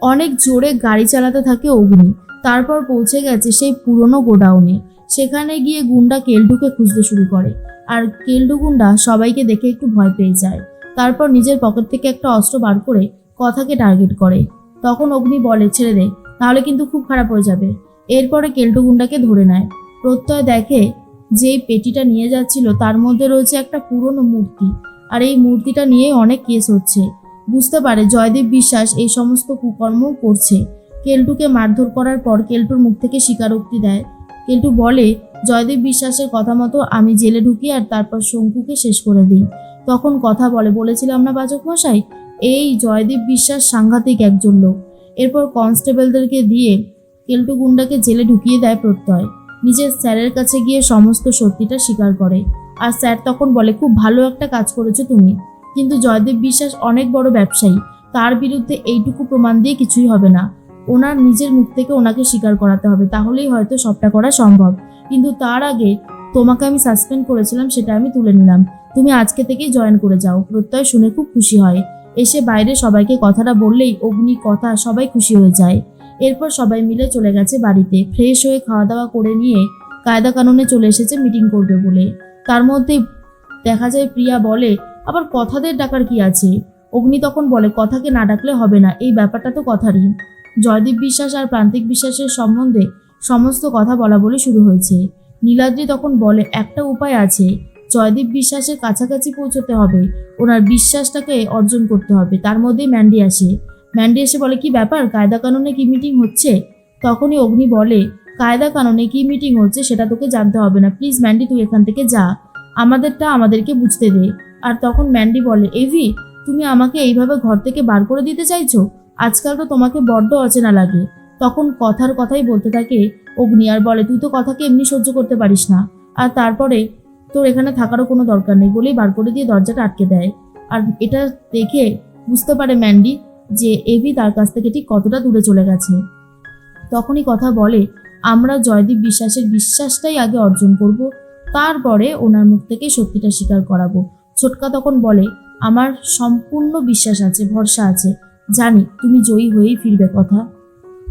অনেক জোরে গাড়ি চালাতে থাকে অগ্নি। তারপর পৌঁছে গেছে সেই পুরনো গোডাউনে। সেখানে গিয়ে গুন্ডা কেলটুকে খুঁজতে শুরু করে। আর কেলটু গুন্ডা সবাইকে দেখে একটু ভয় পেয়ে যায়। তারপর নিজের পকেট থেকে একটা অস্ত্র বার করে কথাকে টার্গেট করে। তখন অগ্নি বলে, ছেড়ে দে, তাহলে কিন্তু খুব খারাপ হয়ে যাবে। এরপরে কেলটু গুন্ডাকে ধরে নেয়। প্রত্যয় দেখে যেই পেটিটা নিয়ে যাচ্ছিল তার মধ্যে রয়েছে একটা পুরনো মূর্তি। আর এই মূর্তিটা নিয়ে অনেক কেস হচ্ছে। বুঝতে পারে জয়দীপ বিশ্বাস এই সমস্ত কুকর্ম করছে। কেলটুকে মারধর করার পর কেলটুর মুখ থেকে স্বীকারোক্তি দেয়। কেলটু বলে, জয়দীপ বিশ্বাসের কথা মতো আমি জেলে ঢুকি আর তারপর শঙ্কুকে শেষ করে দিই। তখন কথা বলেছিলাম না বাচক মশাই, এই জয়দীপ বিশ্বাস সাংঘাতিক একজন লোক। এরপর কনস্টেবলদেরকে দিয়ে কেলটু গুন্ডাকে জেলে ঢুকিয়ে দেয় প্রত্যয়। নিজের স্যারের কাছে গিয়ে সমস্ত সত্যিটা স্বীকার করে। আর স্যার তখন বলে, খুব ভালো একটা কাজ করেছো তুমি, কিন্তু জয়দীপ বিশ্বাস অনেক বড় ব্যবসায়ী, তার বিরুদ্ধে এইটুকু প্রমাণ দিয়ে কিছুই হবে না। ওনার নিজের মুখ থেকে ওনাকে স্বীকার করাতে হবে, তাহলেই হয়তো সবটা করা সম্ভব। কিন্তু তার আগে তোমাকে আমি সাসপেন্ড করেছিলাম, সেটা আমি তুলে নিলাম। তুমি আজকে থেকেই জয়েন করে যাও। প্রত্যয় শুনে খুব খুশি হয়। এসে বাইরে সবাইকে কথাটা বললেই অগ্নি কথা সবাই খুশি হয়ে যায়। এরপর সবাই মিলে চলে গেছে বাড়িতে। ফ্রেশ হয়ে খাওয়া দাওয়া করে নিয়ে কায়দা কানুনে চলে এসেছে মিটিং করবে বলে। তার মধ্যে দেখা যায় প্রিয়া বলে, আবার কথাদের ডাকার কি আছে? অগ্নি তখন বলে, কথাকে না ডাকলে হবে না, এই ব্যাপারটা তো কথারই। জয়দীপ বিশ্বাস আর প্রান্তিক বিশ্বাসের সম্বন্ধে সমস্ত কথা বলা বলে শুরু হয়েছে। নীলাদ্রি তখন বলে, একটা উপায় আছে, জয়দীপ বিশ্বাসের কাছাকাছি পৌঁছতে হবে, ওনার বিশ্বাসটাকে অর্জন করতে হবে। তার মধ্যেই ম্যান্ডি আসে। ম্যান্ডি এসে বলে, কি ব্যাপার, কায়দা কানুনে কি মিটিং হচ্ছে? তখনই অগ্নি বলে, কায়দা কানুনে কি মিটিং হচ্ছে সেটা তোকে জানতে হবে না, প্লিজ ম্যান্ডি তুই এখান থেকে যা, আমাদেরটা আমাদেরকে বুঝতে দে। আর তখন ম্যান্ডি বলে, এভি তুমি আমাকে এইভাবে ঘর থেকে বার করে দিতে চাইছো? আজকাল তো তোমাকে বড্ড অচেনা লাগে। তখন কথার কথাই বলতে থাকে অগ্নি আর বলে, তুই তো কথাকে এমনি সহ্য করতে পারিস না, আর তারপরে তোর এখানে থাকারও কোনো দরকার নেই বলেই বার করে দিয়ে দরজাটা আটকে দেয়। আর এটা দেখে বুঝতে পারে ম্যান্ডি যে এভি তার কাছ থেকে ঠিক কতটা দূরে চলে গেছে। তখনই কথা বলে, আমরা জয়দীপ বিশ্বাসের বিশ্বাসটাই আগে অর্জন করব, তারপরে ওনার মুখ থেকে সত্যিটা স্বীকার করাবো। ছোটকা তখন বলে, আমার সম্পূর্ণ বিশ্বাস আছে, ভরসা আছে, জানি তুমি জয়ী হয়েই ফিরবে কথা।